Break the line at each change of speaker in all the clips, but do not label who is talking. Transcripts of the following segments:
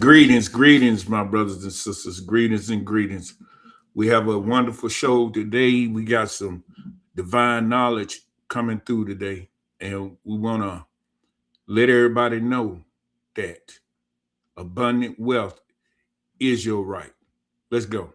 Greetings, my brothers and sisters. Greetings and greetings. We have a wonderful show today. We got some divine knowledge coming through today, and we want to let everybody know that abundant wealth is your right. Let's go.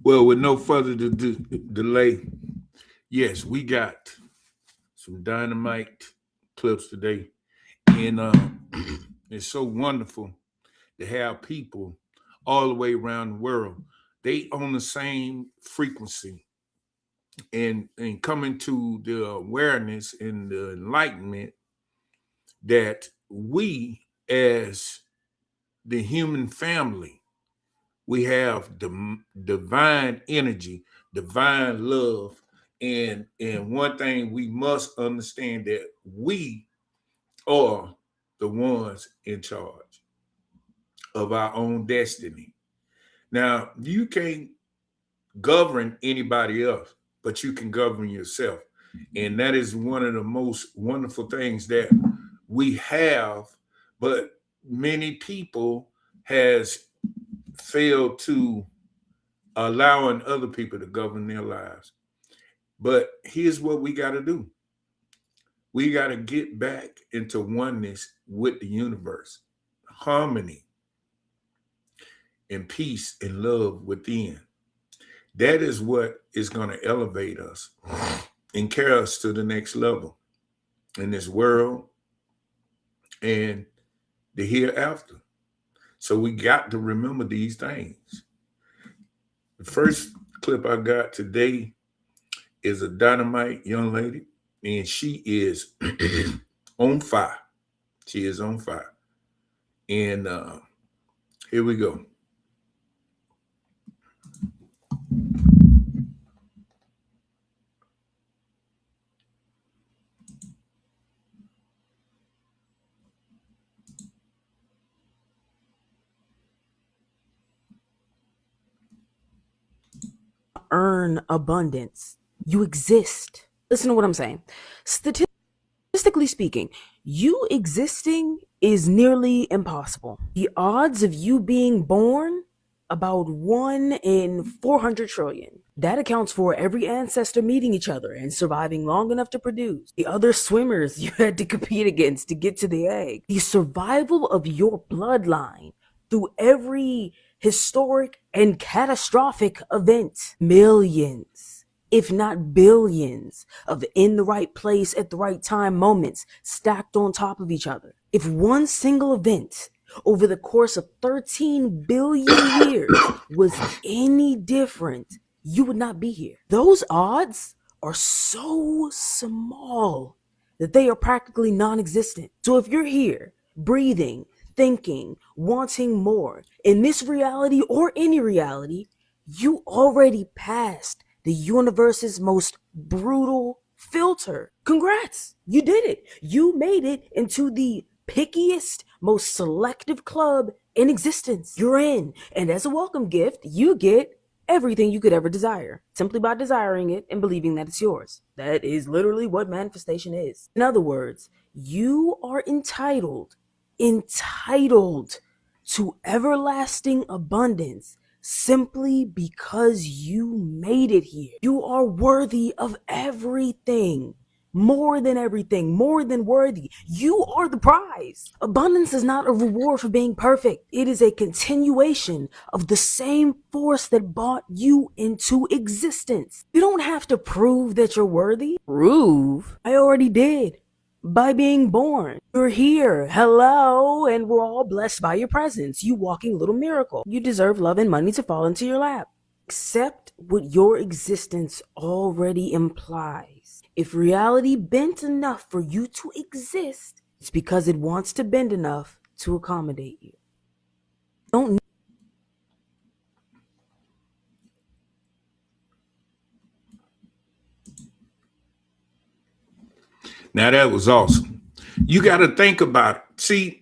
Well, with no further delay, yes, we got some dynamite clips today, and it's so wonderful to have people all the way around the world. They on the same frequency and coming to the awareness and the enlightenment that we as the human family, we have the divine energy, divine love, and one thing we must understand that we are the ones in charge of our own destiny. Now, you can't govern anybody else, but you can govern yourself. And that is one of the most wonderful things that we have, but many people has failed to allowing other people to govern their lives. But here's what we got to do. We got to get back into oneness with the universe, harmony and peace and love within. That is what is going to elevate us and carry us to the next level in this world and the hereafter. So we got to remember these things. The first clip I got today is a dynamite young lady, and she is on fire. She is on fire. And here we go.
Earn abundance. You exist. Listen to what I'm saying. Statistically speaking, you existing is nearly impossible. The odds of you being born, about 1 in 400 trillion. That accounts for every ancestor meeting each other and surviving long enough to produce. The other swimmers you had to compete against to get to the egg. The survival of your bloodline through every historic and catastrophic event. Millions, if not billions, of in the right place at the right time moments stacked on top of each other. If one single event over the course of 13 billion years was any different, you would not be here. Those odds are so small that they are practically non-existent. So if you're here, breathing, thinking, wanting more, in this reality or any reality, you already passed the universe's most brutal filter. Congrats, you did it. You made it into the pickiest, most selective club in existence. You're in, and as a welcome gift, you get everything you could ever desire, simply by desiring it and believing that it's yours. That is literally what manifestation is. In other words, you are entitled entitled to everlasting abundance simply because you made it here. You are worthy of everything. More than everything, more than worthy. You are the prize. Abundance is not a reward for being perfect. It is a continuation of the same force that brought you into existence. You don't have to prove that you're worthy. Prove? I already did. By being born. You're here. Hello. And we're all blessed by your presence. You walking little miracle. You deserve love and money to fall into your lap. Accept what your existence already implies. If reality bent enough for you to exist, it's because it wants to bend enough to accommodate you. Don't
Now that was awesome. You got to think about it. See,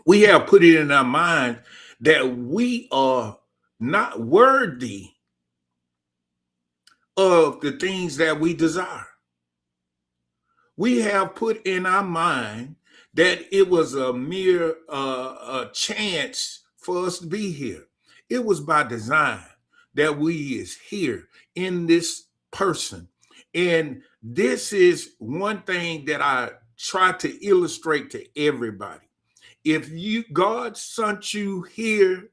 we have put it in our mind that we are not worthy of the things that we desire. We have put in our mind that it was a mere a chance for us to be here. It was by design that we is here in this person. And this is one thing that I try to illustrate to everybody. If you God sent you here,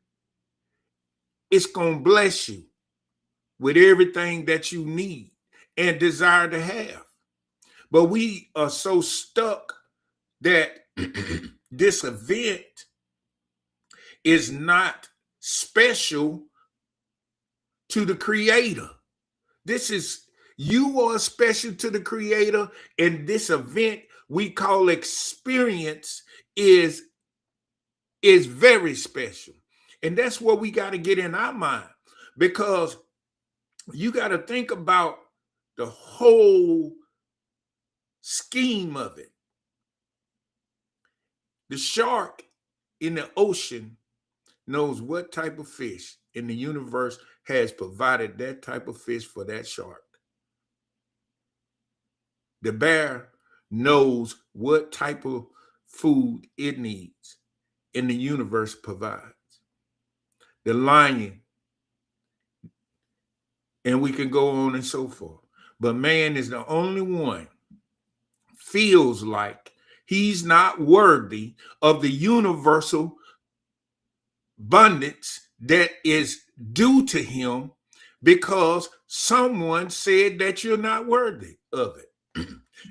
it's going to bless you with everything that you need and desire to have. But we are so stuck that this event is not special to the creator. This is, you are special to the creator, and this event we call experience is very special. And that's what we got to get in our mind, because you got to think about the whole scheme of it. The shark in the ocean knows what type of fish in the universe has provided that type of fish for that shark. The bear knows what type of food it needs and the universe provides. The lion, and we can go on and so forth. But man is the only one feels like he's not worthy of the universal abundance that is due to him, because someone said that you're not worthy of it.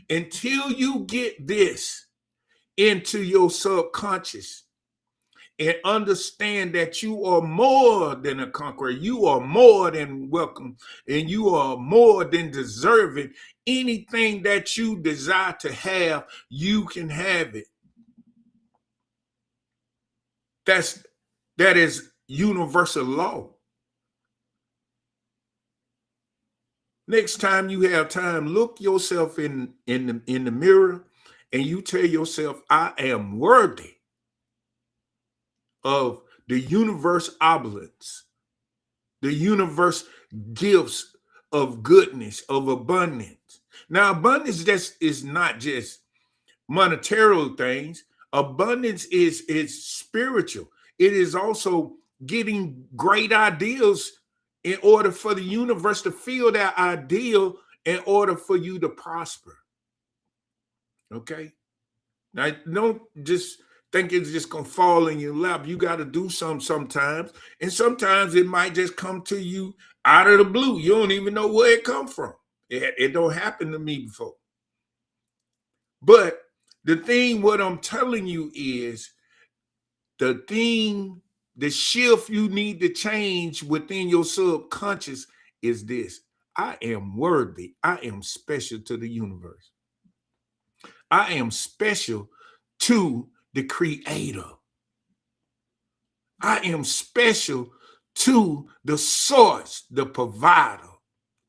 Until you get this into your subconscious and understand that you are more than a conqueror, you are more than welcome, and you are more than deserving. Anything that you desire to have, you can have it. That is universal law. Next time you have time, look yourself in the mirror and you tell yourself, I am worthy of the universe opulence, the universe gifts of goodness, of abundance. Now, abundance just is not just monetary things. Abundance is spiritual. It is also getting great ideals in order for the universe to feel that ideal, in order for you to prosper. Okay? Now, don't just think it's just going to fall in your lap. You got to do something sometimes. And sometimes it might just come to you out of the blue. You don't even know where it come from. It don't happen to me before. But the thing, what I'm telling you is, the shift you need to change within your subconscious is this: I am worthy. I am special to the universe. I am special to the creator. I am special to the source, the provider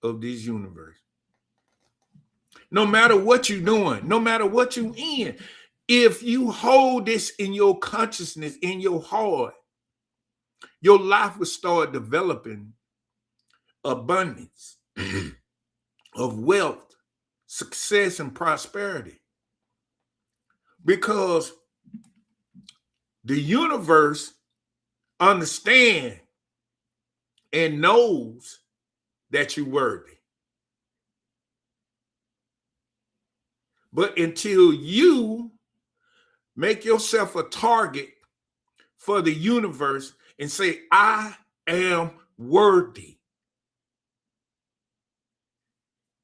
of this universe. No matter what you're doing, no matter what you're in, if you hold this in your consciousness, in your heart, your life will start developing abundance of wealth, success, and prosperity. Because The universe understands and knows that you're worthy. But until you make yourself a target for the universe and say, I am worthy,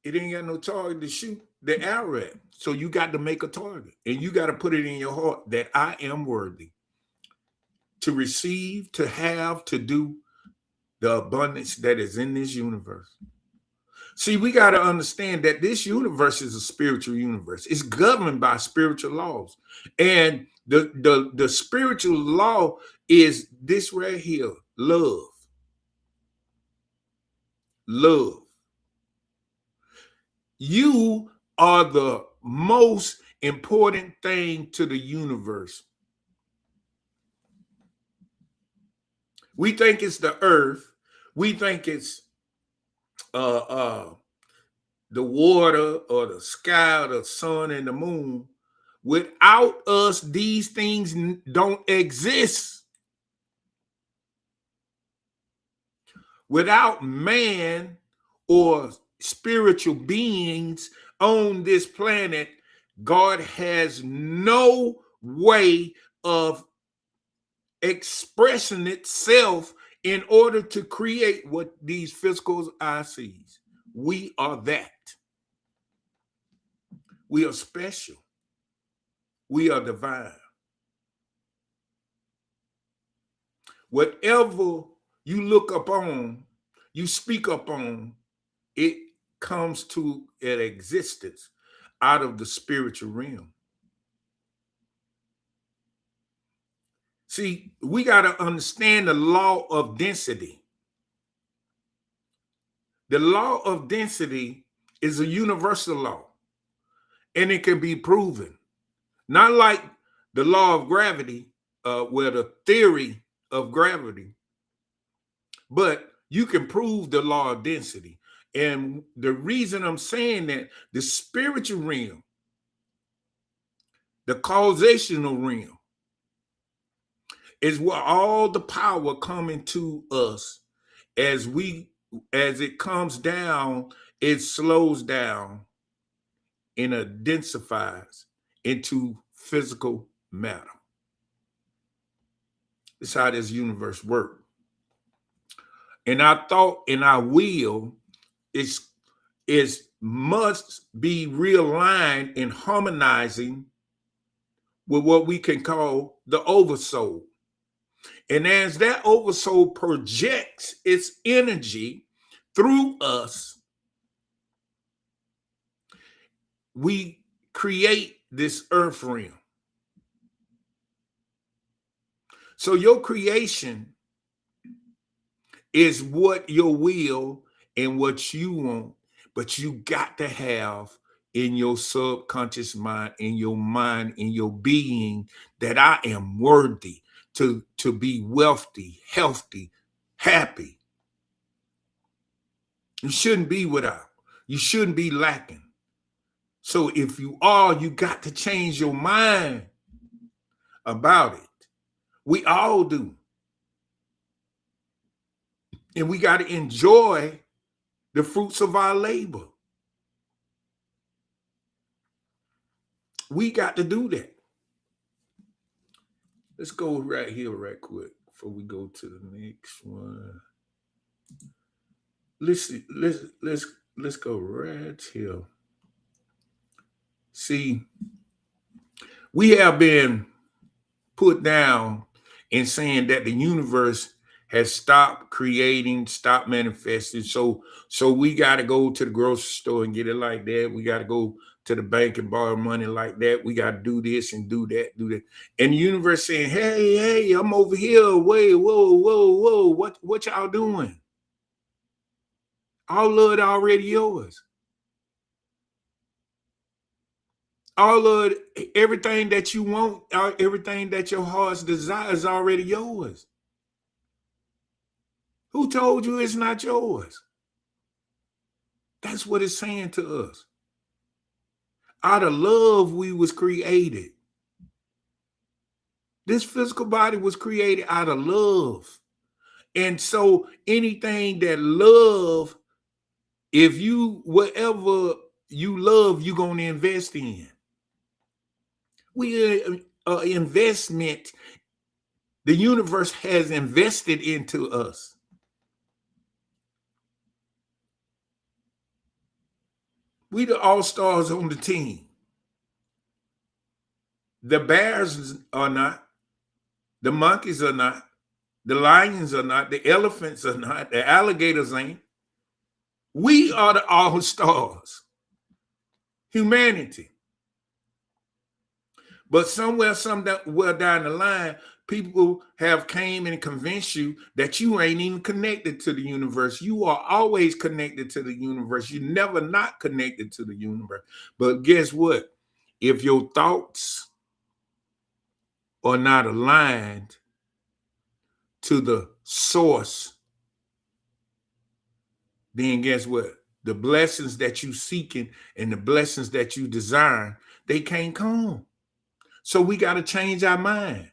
it ain't got no target to shoot the arrow at. So you got to make a target, and you got to put it in your heart that I am worthy to receive, to have, to do the abundance that is in this universe. See, we got to understand that this universe is a spiritual universe. It's governed by spiritual laws. And the spiritual law is this right here, love. Love. You are the most important thing to the universe. We think it's the earth. We think it's the water or the sky or the sun and the moon. Without us, these things don't exist. Without man or spiritual beings on this planet, God has no way of expressing itself in order to create what these physical eyes sees. We are that. We are special. We are divine. Whatever you look upon, you speak upon, it comes to an existence out of the spiritual realm. See, we got to understand the law of density. The law of density is a universal law, and it can be proven. Not like the law of gravity, where the theory of gravity, but you can prove the law of density. And the reason I'm saying that, the spiritual realm, the causational realm, is where all the power coming to us as it comes down, it slows down and it densifies into physical matter. That's how this universe works. And our thought and our will is must be realigned and harmonizing with what we can call the oversoul. And as that oversoul projects its energy through us, we create this earth realm. So your creation is what your will and what you want, but you got to have in your subconscious mind, in your mind, in your being, that I am worthy to be wealthy, healthy, happy. You shouldn't be without. You shouldn't be lacking. So if you are, you got to change your mind about it. We all do. And we got to enjoy the fruits of our labor. We got to do that. Let's go right here right quick before we go to the next one. Let's go right here. See, we have been put down in saying that the universe has stopped creating, stopped manifesting. So we got to go to the grocery store and get it like that. We got to go to the bank and borrow money like that. We got to do this and do that, do that. And the universe saying, hey, I'm over here. Wait, whoa. What y'all doing? All of it already yours. All of it, everything that you want, everything that your heart's desire is already yours. Who told you it's not yours? That's what it's saying to us. Out of love, we was created. This physical body was created out of love. And so anything that love, if you, whatever you love, you're going to invest in. We investment, the universe has invested into us. We the all-stars on the team. The bears are not, the monkeys are not, the lions are not, the elephants are not, the alligators ain't. We are the all-stars. Humanity. But somewhere down the line, people have came and convinced you that you ain't even connected to the universe. You are always connected to the universe. You're never not connected to the universe. But guess what? If your thoughts are not aligned to the source, then guess what? The blessings that you seeking and the blessings that you desire, they can't come. So we got to change our mind.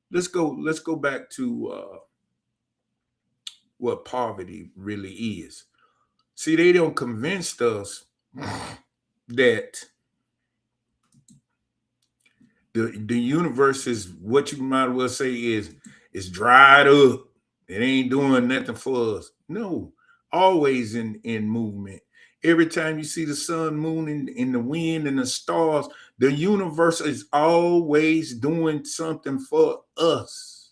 Let's go back to what poverty really is. See, they don't convince us that the universe is what you might well say is dried up. It ain't doing nothing for us. No, always in movement. Every time you see the sun, moon, and the wind and the stars, the universe is always doing something for us.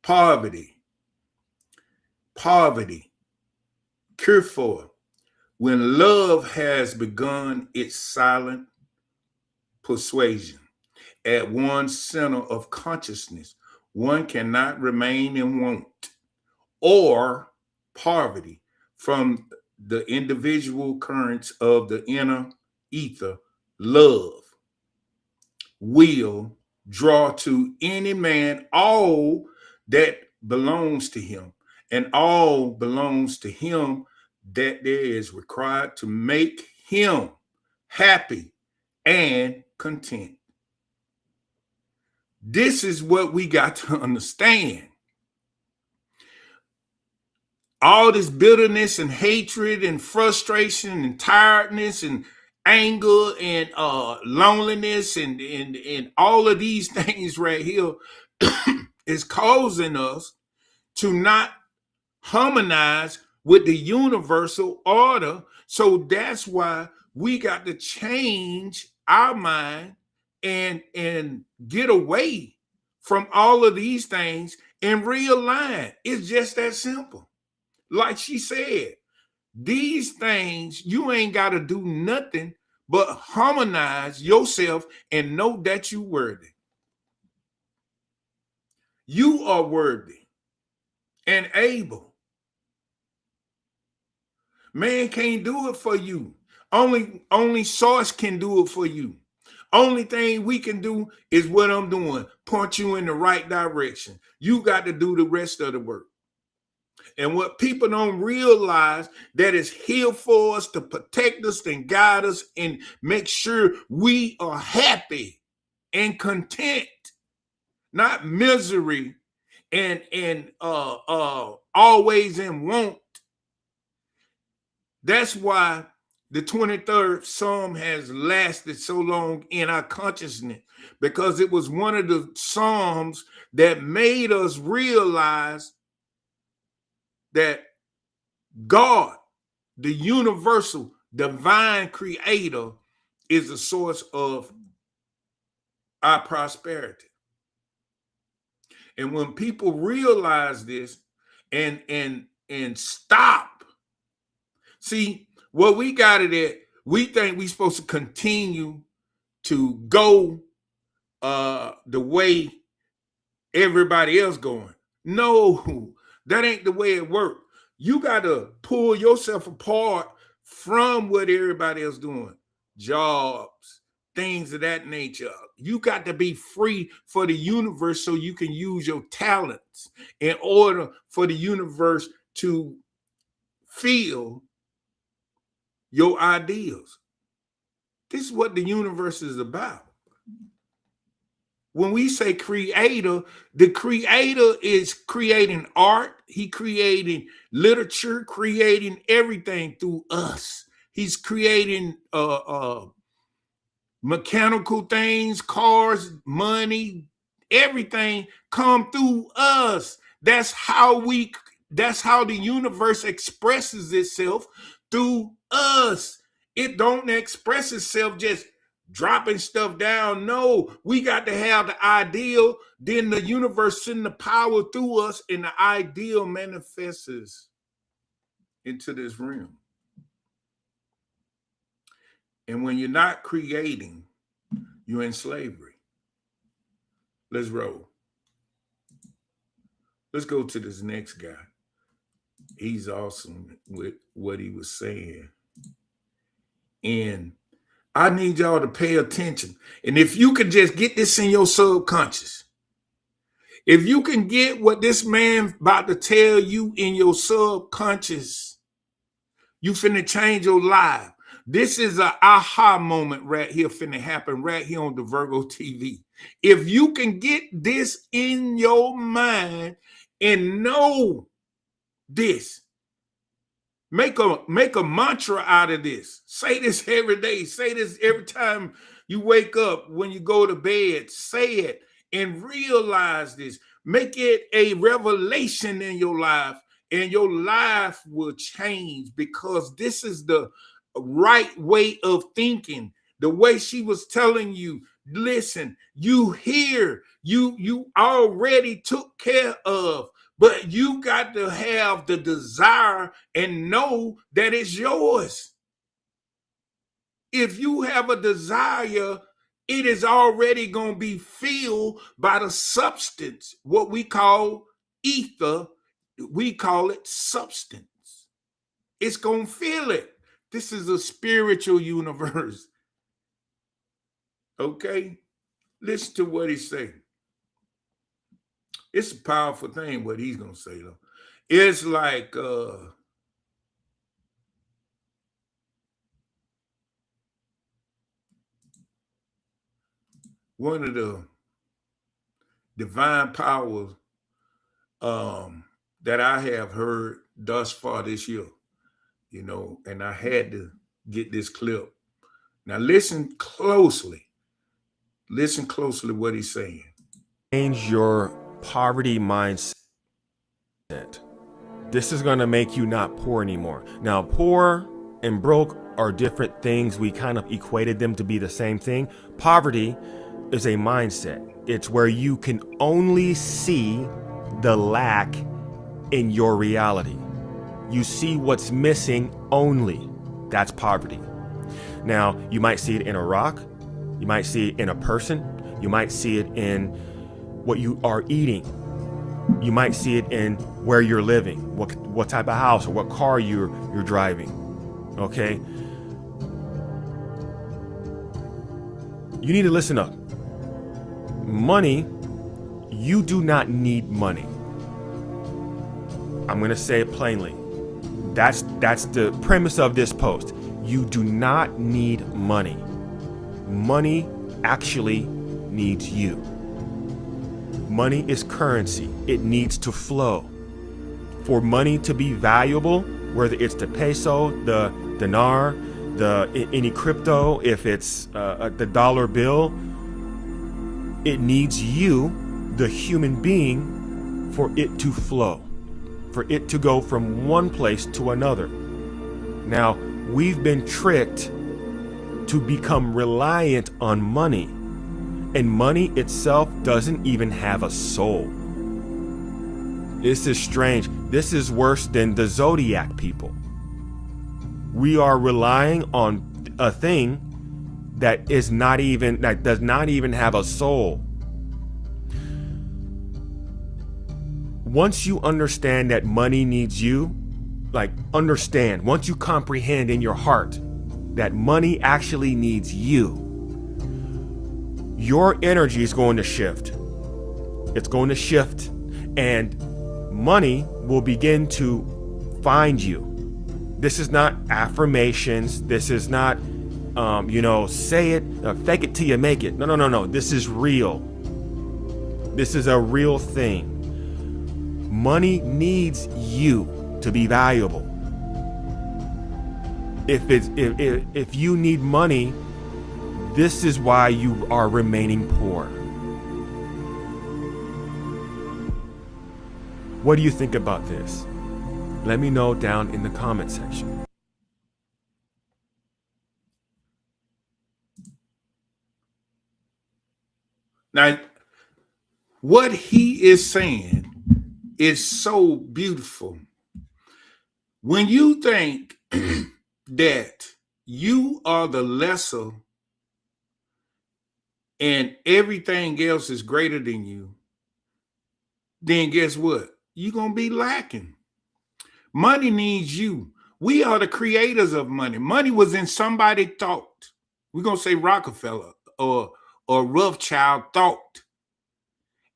Poverty, cure for it. When love has begun its silent persuasion at one center of consciousness, one cannot remain in want or poverty from the individual currents of the inner ether. Love will draw to any man all that belongs to him, and all belongs to him that there is required to make him happy and content. This is what we got to understand. All this bitterness and hatred and frustration and tiredness and anger and loneliness and all of these things right here is causing us to not harmonize with the universal order. So that's why we got to change our mind and get away from all of these things and realign. It's just that simple. Like she said, these things, you ain't got to do nothing but harmonize yourself and know that you're worthy. You are worthy and able. Man can't do it for you. Only source can do it for you. Only thing we can do is what I'm doing, point you in the right direction. You got to do the rest of the work. And what people don't realize, that is here for us to protect us and guide us and make sure we are happy and content, not misery and always in want. That's why the 23rd Psalm has lasted so long in our consciousness, because it was one of the Psalms that made us realize that God, the universal divine creator, is the source of our prosperity. And when people realize this and stop, see what we got it at, we think we're supposed to continue to go the way everybody else going. No, that ain't the way it works. You got to pull yourself apart from what everybody else doing. Jobs, things of that nature. You got to be free for the universe so you can use your talents in order for the universe to feel your ideals. This is what the universe is about. When we say creator, the creator is creating art. He creating literature, creating everything through us. He's creating mechanical things, cars, money, everything come through us. That's how the universe expresses itself, through us. It don't express itself just dropping stuff down. No, we got to have the ideal, then the universe send the power through us, and the ideal manifests into this realm. And when you're not creating, you're in slavery. Let's roll. Let's go to this next guy. He's awesome with what he was saying. And I need y'all to pay attention. And if you could just get this in your subconscious, if you can get what this man about to tell you in your subconscious, you finna change your life. This is an aha moment right here finna happen right here on the Virgo TV. If you can get this in your mind and know this, make a mantra out of this. Say this every day. Say this every time you wake up, when you go to bed. Say it and realize this. Make it a revelation in your life, and your life will change, because this is the right way of thinking. The way she was telling you, listen, you here, you already took care of, but you got to have the desire and know that it's yours. If you have a desire, it is already going to be filled by the substance, what we call ether. We call it substance. It's going to feel it. This is a spiritual universe. Okay? Listen to what he's saying. It's a powerful thing what he's going to say, though. It's like one of the divine powers that I have heard thus far this year, and I had to get this clip. Now listen closely. Listen closely what he's saying.
Change your poverty mindset. This is going to make you not poor anymore. Now, poor and broke are different things. We kind of equated them to be the same thing. Poverty is a mindset. It's where you can only see the lack in your reality. You see what's missing only. That's poverty. Now, you might see it in a rock. You might see it in a person. You might see it in what you are eating. You might see it in where you're living, what type of house or what car you're driving. Okay? You need to listen up. Money, you do not need money. I'm going to say it plainly. That's the premise of this post. You do not need money. Money actually needs you. Money is currency. It needs to flow. For money to be valuable, whether it's the peso, the dinar, any crypto, if it's the dollar bill, it needs you, the human being, for it to flow, for it to go from one place to another. Now, we've been tricked to become reliant on money. And money itself doesn't even have a soul. This is strange. This is worse than the zodiac people. We are relying on a thing that does not even have a soul. Once you understand that money needs you, once you comprehend in your heart that money actually needs you, your energy is going to shift. It's going to shift, and money will begin to find you. This is not affirmations. This is not, say it, fake it till you make it. No. This is real. This is a real thing. Money needs you to be valuable. If you need money, this is why you are remaining poor. What do you think about this? Let me know down in the comment section.
Now, what he is saying is so beautiful. When you think that you are the lesser and everything else is greater than you, then guess what? You're going to be lacking. Money needs you. We are the creators of money. Money was in somebody's thought. We're going to say Rockefeller or Rothschild thought.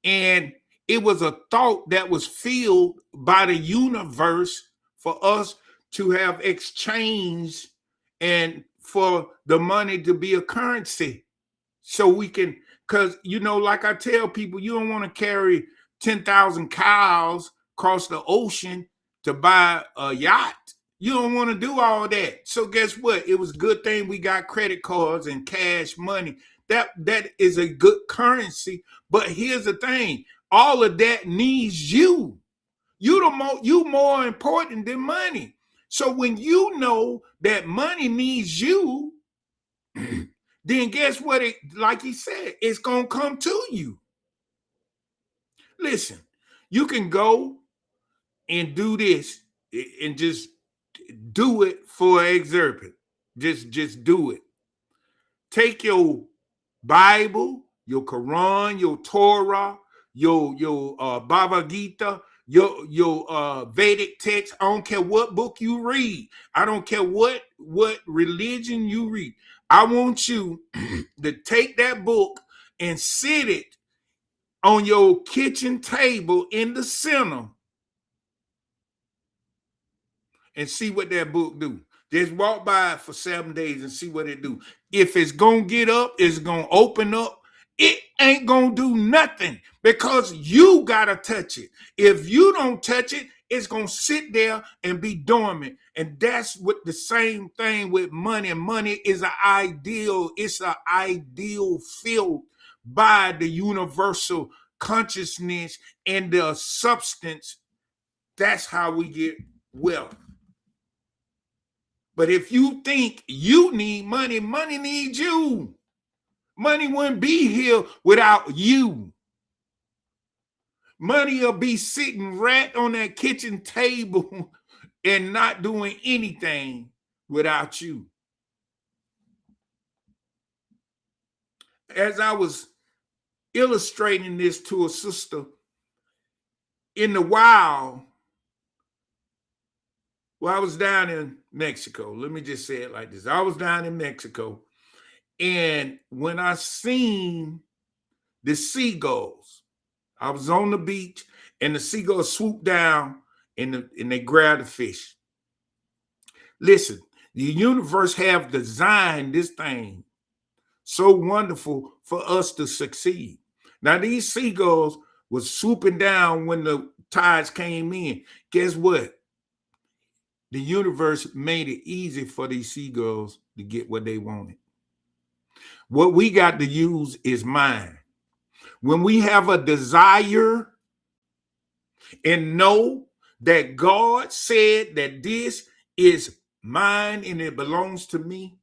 And it was a thought that was filled by the universe for us to have exchanged and for the money to be a currency. So we can, because, like I tell people, you don't want to carry 10,000 cows across the ocean to buy a yacht. You don't want to do all that. So guess what? It was a good thing we got credit cards and cash money. That is a good currency. But here's the thing. All of that needs you. You more important than money. So when you know that money needs you, then guess what? Like he said, it's going to come to you. Listen, you can go and do this and just do it for example. Just do it. Take your Bible, your Quran, your Torah, your Bhagavad Gita, your Vedic text. I don't care what book you read. I don't care what religion you read. I want you to take that book and sit it on your kitchen table in the center and see what that book do. Just walk by it for 7 days and see what it do. If it's going to get up, it's going to open up. It ain't going to do nothing because you got to touch it. If you don't touch it, it's going to sit there and be dormant. And that's what the same thing with money. Money is an ideal. It's an ideal filled by the universal consciousness and the substance. That's how we get wealth. But if you think you need money, money needs you. Money wouldn't be here without you. Money will be sitting right on that kitchen table and not doing anything without you. As I was illustrating this to a sister in the wild, well, I was down in Mexico. Let me just say it like this. I was down in Mexico. And when I seen the seagulls, I was on the beach and the seagulls swooped down and they grabbed the fish. Listen, the universe have designed this thing so wonderful for us to succeed. Now, these seagulls was swooping down when the tides came in. Guess what? The universe made it easy for these seagulls to get what they wanted. What we got to use is mind. When we have a desire and know that God said that this is mine and it belongs to me,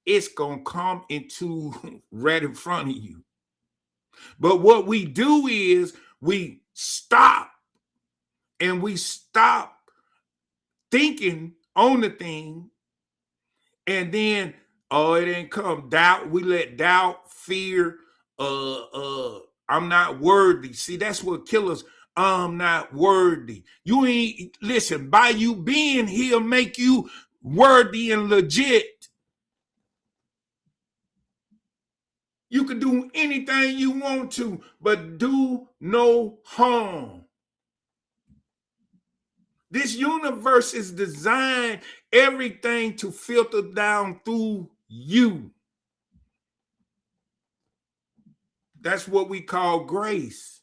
it's going to come into right in front of you. But what we do is we stop and we stop thinking on the thing, and then it ain't come. Doubt, we let doubt, fear, I'm not worthy. See, that's what kills us. I'm not worthy. You ain't, listen, by you being here make you worthy and legit. You can do anything you want to, but do no harm. This universe is designed everything to filter down through you. That's what we call grace.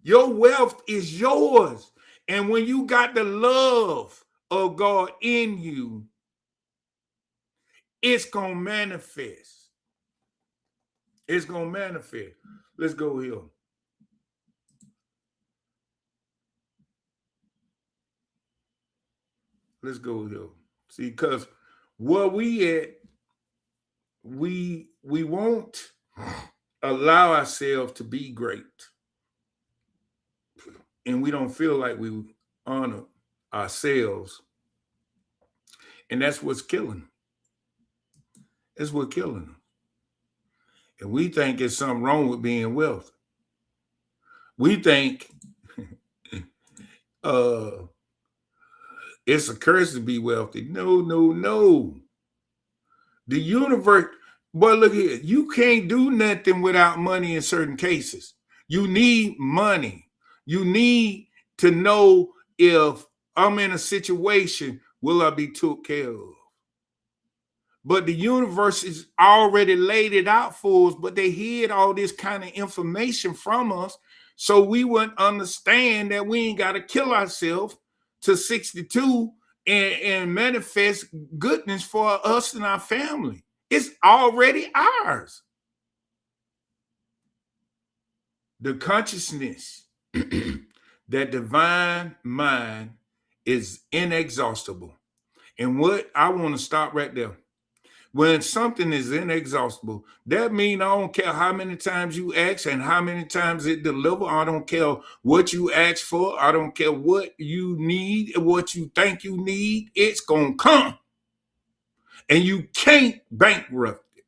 Your wealth is yours. And when you got the love of God in you, it's going to manifest. It's going to manifest. Let's go here. Let's go here. See, because where we at, we won't allow ourselves to be great. And we don't feel like we honor ourselves. And that's what's killing. That's what's killing them. And we think there's something wrong with being wealthy. We think it's a curse to be wealthy. No, no, no. The universe, boy, look here. You can't do nothing without money in certain cases. You need money. You need to know if I'm in a situation, will I be took care of? But the universe has already laid it out for us, but they hid all this kind of information from us so we wouldn't understand that we ain't got to kill ourselves to 62 and manifest goodness for us and our family. It's already ours. The consciousness, that divine mind is inexhaustible. And what I want to stop right there. When something is inexhaustible, that means I don't care how many times you ask and how many times it delivers. I don't care what you ask for. I don't care what you need, what you think you need. It's going to come. And you can't bankrupt it.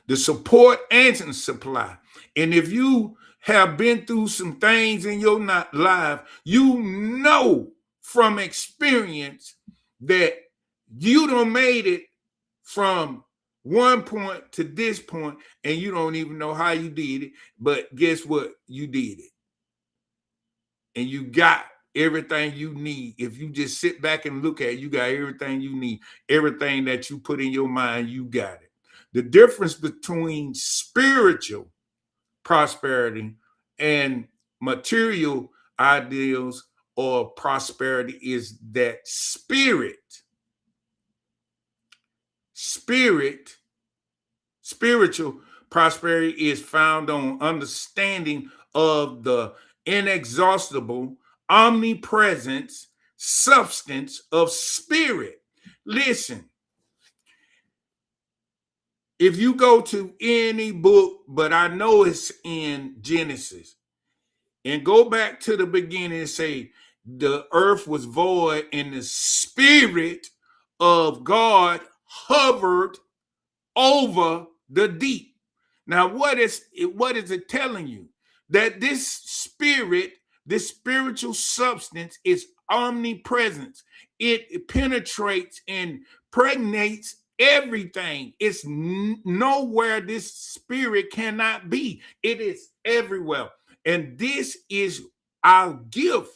The support and the supply. And if you have been through some things in your life, you know from experience that you done made it from one point to this point, and you don't even know how you did it, but guess what? You did it. And you got everything you need. If you just sit back and look at it, you got everything you need. Everything that you put in your mind, you got it. The difference between spiritual prosperity and material ideals or prosperity is that spiritual prosperity is found on understanding of the inexhaustible omnipresence substance of spirit. Listen, if you go to any book, but I know it's in Genesis, and go back to the beginning and say, the earth was void and the spirit of God hovered over the deep. Now, what is it telling you? That this spirit, this spiritual substance is omnipresent. It penetrates and permeates everything. It's nowhere this spirit cannot be. It is everywhere. And this is our gift.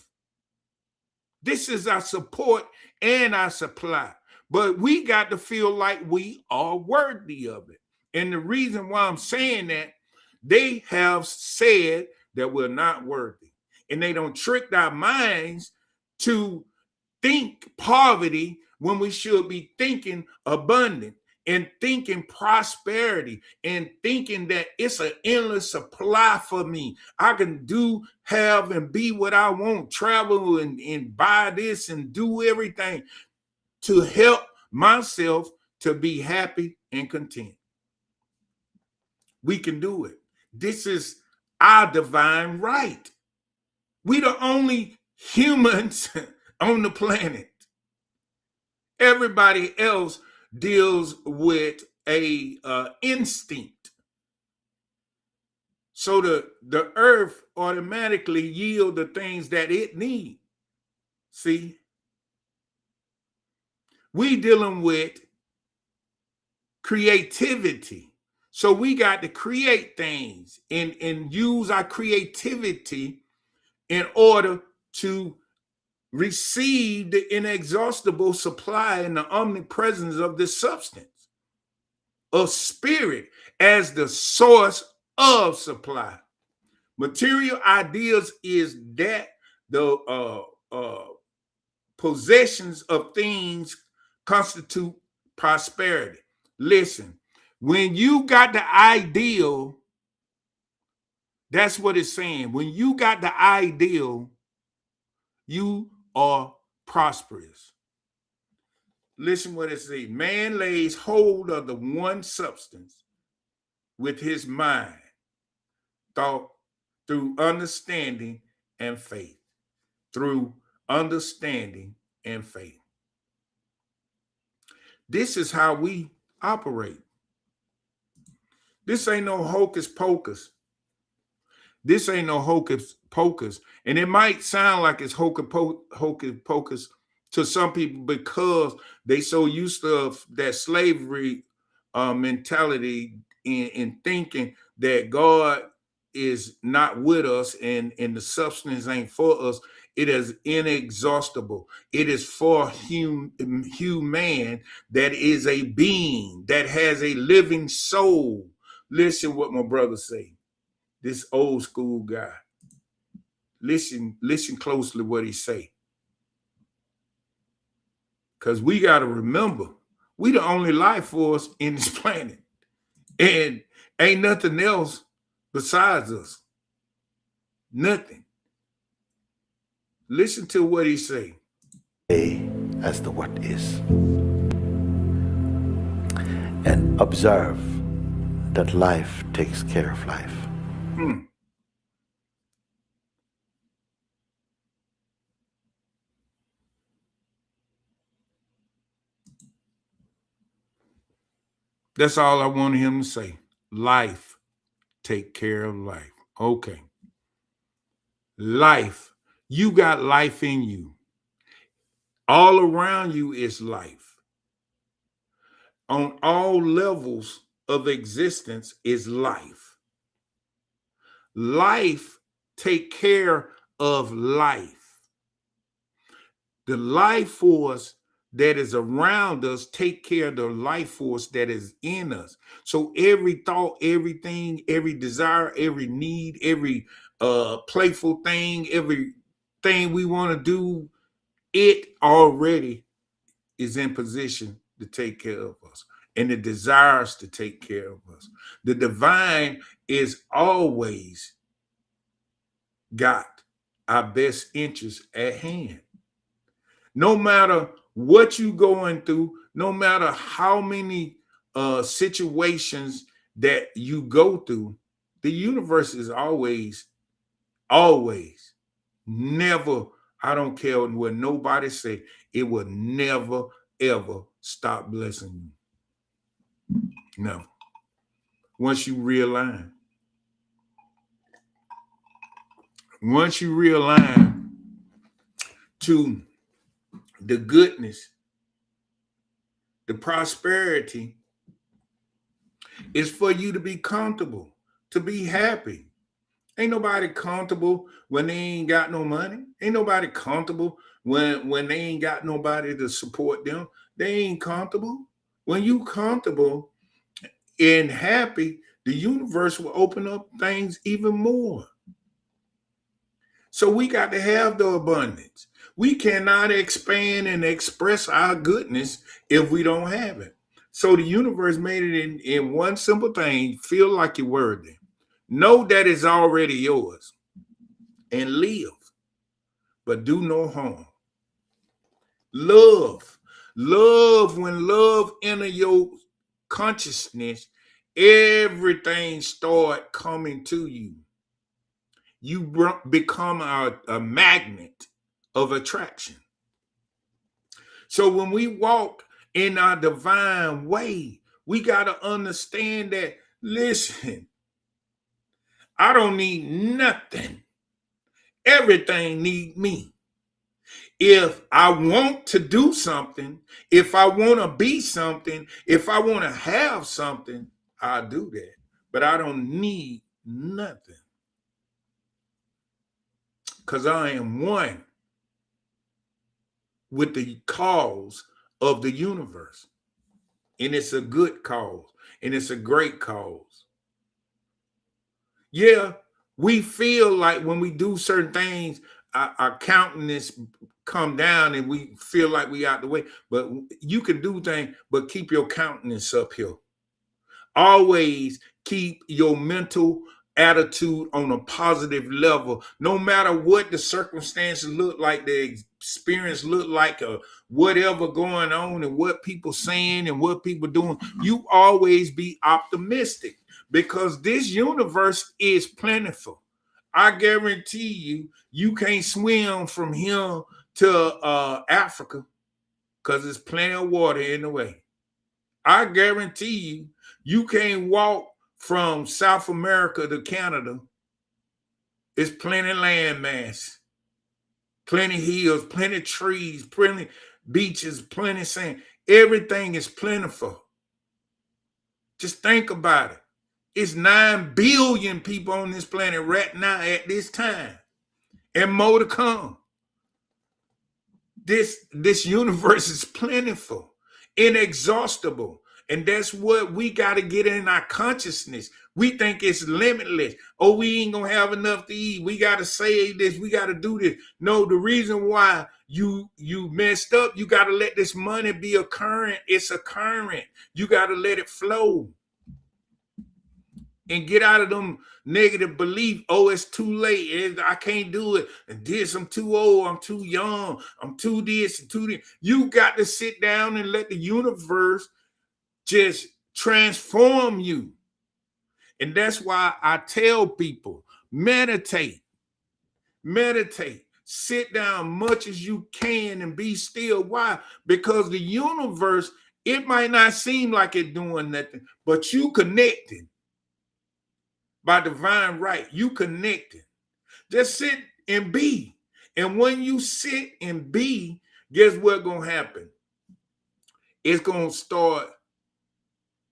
This is our support and our supply. But we got to feel like we are worthy of it. And the reason why I'm saying that, they have said that we're not worthy. And they don't trick our minds to think poverty when we should be thinking abundant and thinking prosperity and thinking that it's an endless supply for me. I can do, have, and be what I want, travel and buy this and do everything to help myself to be happy and content. We can do it. This is our divine right. We the only humans on the planet. Everybody else deals with a instinct. So the earth automatically yield the things that it needs. See? We dealing with creativity. So we got to create things and use our creativity in order to receive the inexhaustible supply and the omnipresence of this substance. of spirit as the source of supply. Material ideas is that the possessions of things constitute prosperity. Listen, when you got the ideal, that's what it's saying. When you got the ideal, you are prosperous. Listen what it says. Man lays hold of the one substance with his mind, thought, through understanding and faith. Through understanding and faith. This is how we operate. This ain't no hocus pocus. This ain't no hocus pocus. And it might sound like it's hocus pocus to some people because they so used to that slavery mentality in thinking that God is not with us and the substance ain't for us. It is inexhaustible. It is for human that is a being that has a living soul. Listen what my brother say. This old school guy. Listen closely what he say. Because we got to remember, we the only life force in this planet. And ain't nothing else besides us. Nothing. Listen to what he say.
As the what is. And observe that life takes care of life.
That's all I wanted him to say. Life take care of life. Okay. Life. You got life in you. All around you is life. On all levels of existence is life. Life take care of life. The life force that is around us take care of the life force that is in us. So every thought, everything, every desire, every need, every playful thing, everything we want to do, it already is in position to take care of us, and it desires to take care of us. The divine is always got our best interests at hand. No matter what you're going through, no matter how many situations that you go through, the universe is always, never, I don't care what nobody say, it will never, ever stop blessing you. Never. Once you realign. Once you realign to the goodness, the prosperity is for you to be comfortable, to be happy. Ain't nobody comfortable when they ain't got no money. Ain't nobody comfortable when they ain't got nobody to support them. They ain't comfortable. When you comfortable and happy, the universe will open up things even more. So we got to have the abundance. We cannot expand and express our goodness if we don't have it. So the universe made it in one simple thing: feel like you're worthy. Know that it's already yours and live, but do no harm. Love. Love, when love enter your consciousness, everything start coming to you. You become a magnet of attraction. So when we walk in our divine way, we got to understand that, listen, I don't need nothing. Everything need me. If I want to do something, if I want to be something, if I want to have something, I'll do that. But I don't need nothing. Because I am one with the cause of the universe. And it's a good cause. and it's a great cause. Yeah, we feel like when we do certain things, our countenance come down and we feel like we out the way. But you can do things, but keep your countenance up here. Always keep your mental attitude on a positive level, no matter what the circumstances look like, the experience look like, or whatever going on and what people saying and what people doing. You always be optimistic because this universe is plentiful. I guarantee you, you can't swim from here to Africa because there's plenty of water in the way. I guarantee you, you can't walk from South America to Canada. It's plenty land mass, plenty hills, plenty trees, plenty beaches, plenty sand. Everything is plentiful. Just think about it. It's 9 billion people on this planet right now at this time, and more to come. This universe is plentiful, inexhaustible. And that's what we got to get in our consciousness. We think it's limitless. Oh, we ain't going to have enough to eat. We got to save this. We got to do this. No, the reason why you messed up, you got to let this money be a current. It's a current. You got to let it flow. And get out of them negative belief. Oh, it's too late. I can't do it. And this, I'm too old. I'm too young. I'm too this and too this. You got to sit down and let the universe just transform you. And that's why I tell people, meditate. Meditate. Sit down much as you can and be still. Why? Because the universe, it might not seem like it's doing nothing, but you connected. By divine right, you connected. Just sit and be. And when you sit and be, guess what's going to happen? It's going to start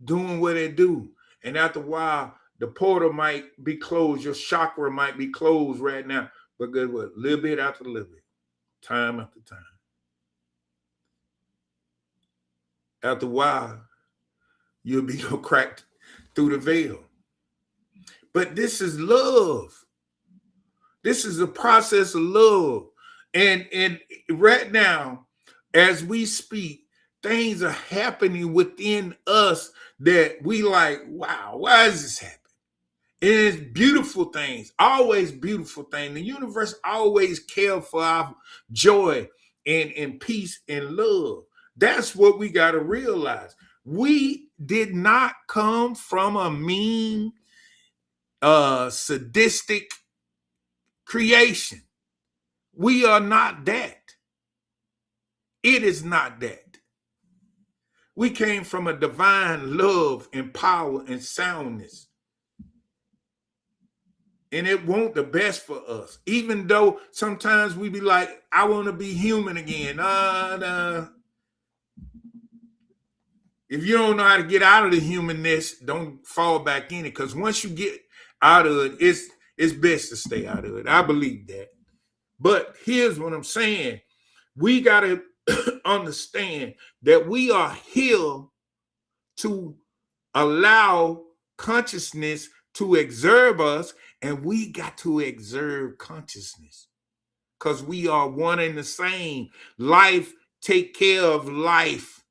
doing what it do. And after a while, the portal might be closed. Your chakra might be closed right now. But guess what? Little bit after little bit. Time after time. After a while, you'll be cracked through the veil. But this is love. This is a process of love. And right now, as we speak, things are happening within us that we like, wow, why is this happening? And it's beautiful things, always beautiful things. The universe always cares for our joy and peace and love. That's what we got to realize. We did not come from a mean, sadistic creation. We are not that. It is not that. We came from a divine love and power and soundness. And it want the best for us. Even though sometimes we be like, I want to be human again. Nah. If you don't know how to get out of the humanness, don't fall back in it. Because once you get out of it, it's best to stay out of it. I believe that. But here's what I'm saying. We got to understand that we are here to allow consciousness to observe us, and we got to observe consciousness because we are one and the same. Life take care of life.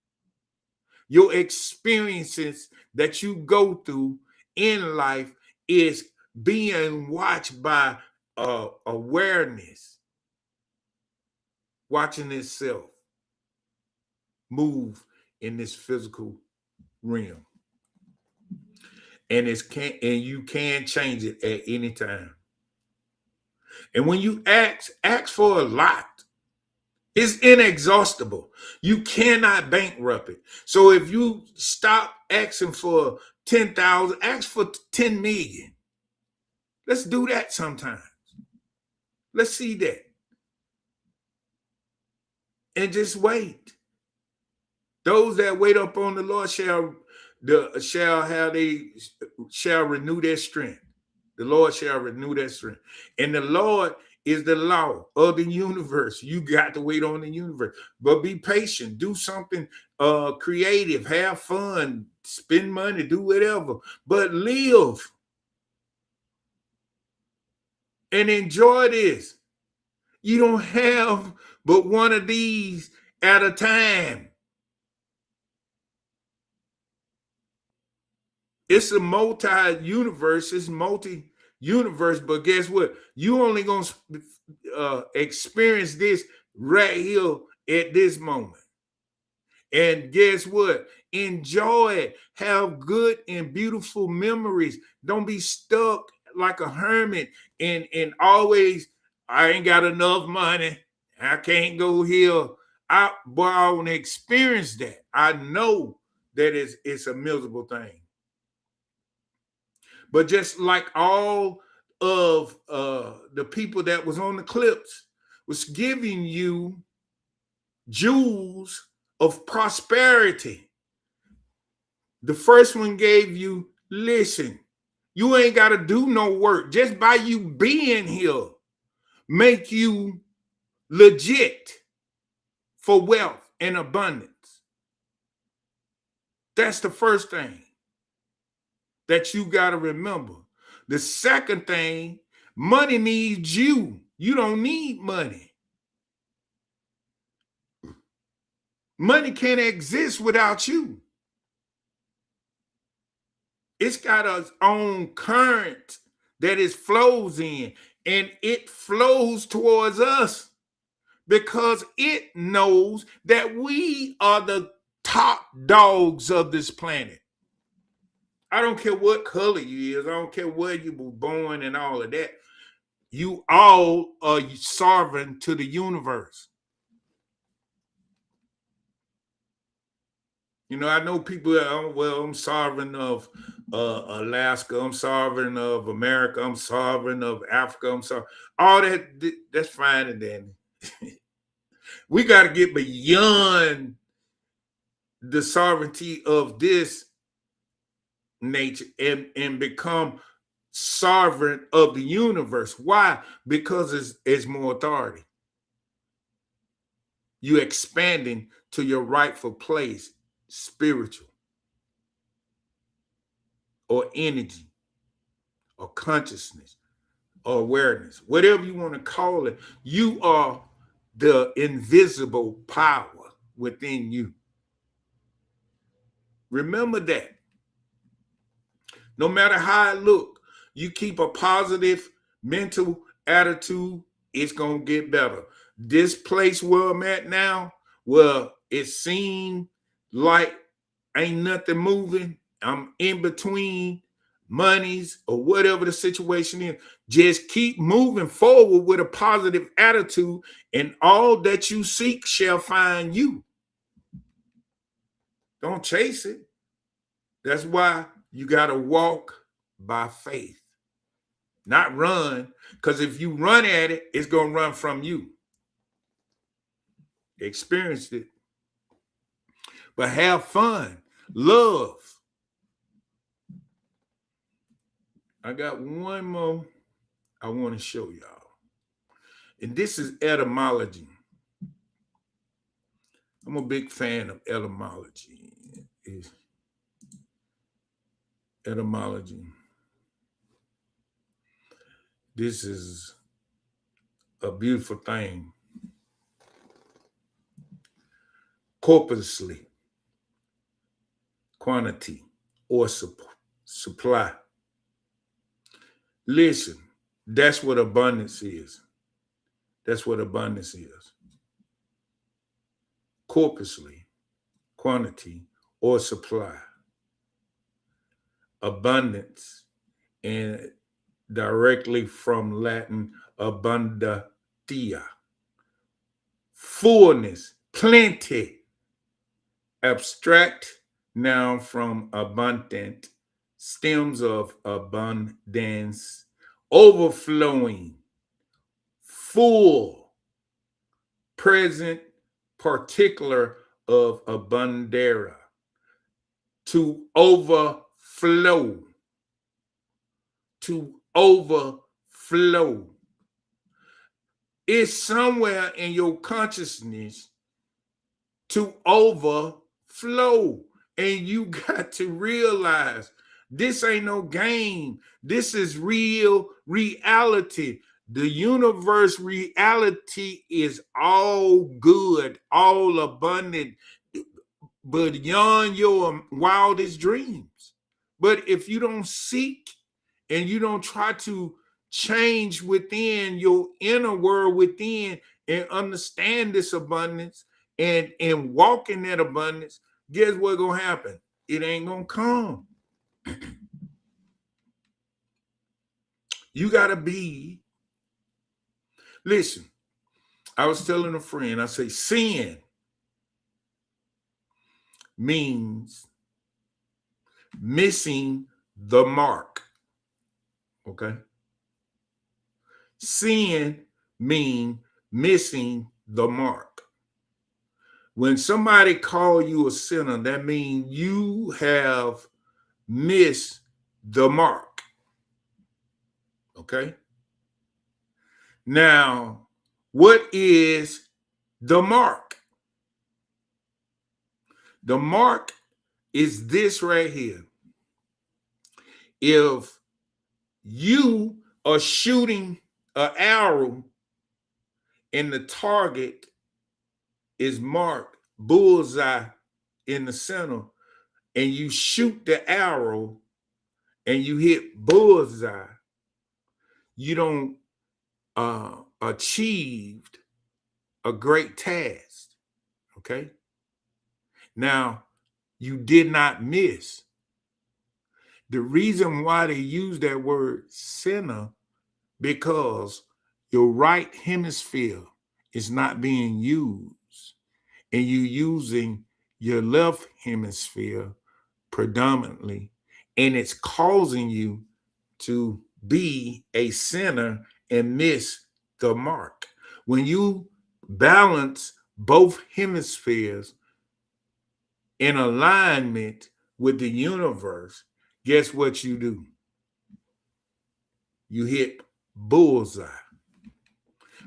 Your experiences that you go through in life is being watched by awareness, watching itself move in this physical realm. And you can change it at any time. And when you ask for a lot. It's inexhaustible. You cannot bankrupt it. So if you stop asking for 10,000, ask for 10 million. Let's do that sometimes. Let's see that. And just wait. Those that wait upon the Lord shall renew their strength. The Lord shall renew their strength. And the Lord is the law of the universe. You got to wait on the universe. But be patient. Do something creative. Have fun. spend money, do whatever, but live and enjoy this. You don't have but one of these at a time. It's a multi-universe. It's multi-universe, but guess what? You only gonna experience this right here at this moment. And guess what? Enjoy it. Have good and beautiful memories. Don't be stuck like a hermit and always, I ain't got enough money. I can't go here. I want to experience that. I know that it's a miserable thing. But just like all of the people that was on the clips was giving you jewels of prosperity. The first one gave you, listen, you ain't got to do no work. Just by you being here, make you legit for wealth and abundance. That's the first thing that you got to remember. The second thing, money needs you. You don't need money. Money can't exist without you. It's got its own current that it flows in, and it flows towards us because it knows that we are the top dogs of this planet. I don't care what color you is. I don't care where you were born and all of that. You all are sovereign to the universe. You know, I know people that, well, I'm sovereign of Alaska. I'm sovereign of America. I'm sovereign of Africa. I'm sovereign. All that, that's fine and dandy. We got to get beyond the sovereignty of this nature and become sovereign of the universe. Why? Because it's more authority. You expanding to your rightful place, spiritual or energy or consciousness or awareness, whatever you want to call it. You are the invisible power within you. Remember that. No matter how it look, you keep a positive mental attitude, it's going to get better. This place where I'm at now, well, it seems like ain't nothing moving. I'm in between monies or whatever the situation is. Just keep moving forward with a positive attitude, and all that you seek shall find you. Don't chase it. That's why you got to walk by faith, not run, because if you run at it, it's going to run from you. Experience it. But have fun. Love. I got one more I want to show y'all. And this is etymology. I'm a big fan of etymology. Etymology. This is a beautiful thing. Corpusly, quantity, or supply. Listen, that's what abundance is. That's what abundance is. Corpusly, quantity, or supply. Abundance, and directly from Latin, abundantia. Fullness, plenty. Abstract noun from abundant, stems of abundance, overflowing, full, present particular of abundera, to overflow, to overflow. It's somewhere in your consciousness to overflow. And you got to realize this ain't no game. This is real reality. The universe reality is all good, all abundant, but beyond your wildest dreams. But if you don't seek and you don't try to change within your inner world within and understand this abundance and walk in that abundance, guess what's gonna happen? It ain't gonna come. You gotta be. Listen, I was telling a friend, I say sin means missing the mark. Okay. Sin means missing the mark. When somebody call you a sinner, that means you have missed the mark. Okay. Now, what is the mark? The mark is this right here. If you are shooting an arrow and the target is marked bullseye in the center, and you shoot the arrow and you hit bullseye, you don't achieved a great task. Okay. Now, you did not miss. The reason why they use that word sinner, because your right hemisphere is not being used, and you using your left hemisphere predominantly, and it's causing you to be a sinner and miss the mark. When you balance both hemispheres in alignment with the universe, guess what you do? You hit bullseye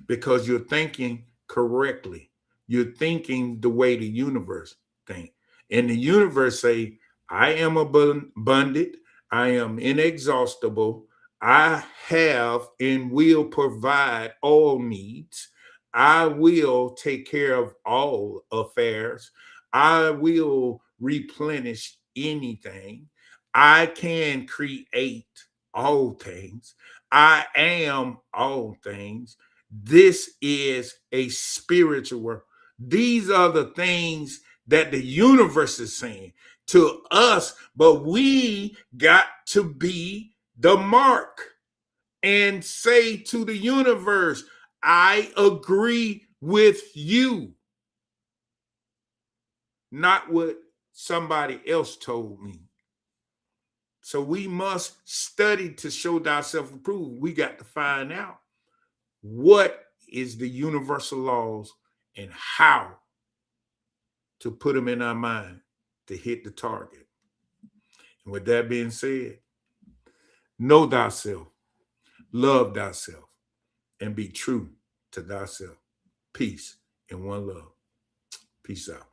because you're thinking correctly. You're thinking the way the universe thinks. And the universe say, I am abundant. I am inexhaustible. I have and will provide all needs. I will take care of all affairs. I will replenish anything. I can create all things. I am all things. This is a spiritual world. These are the things that the universe is saying to us, but we got to be the mark and say to the universe, I agree with you, not what somebody else told me. So we must study to show thyself approved. We got to find out what is the universal laws and how to put them in our mind to hit the target. And with that being said, know thyself, love thyself, and be true to thyself. Peace and one love. Peace out.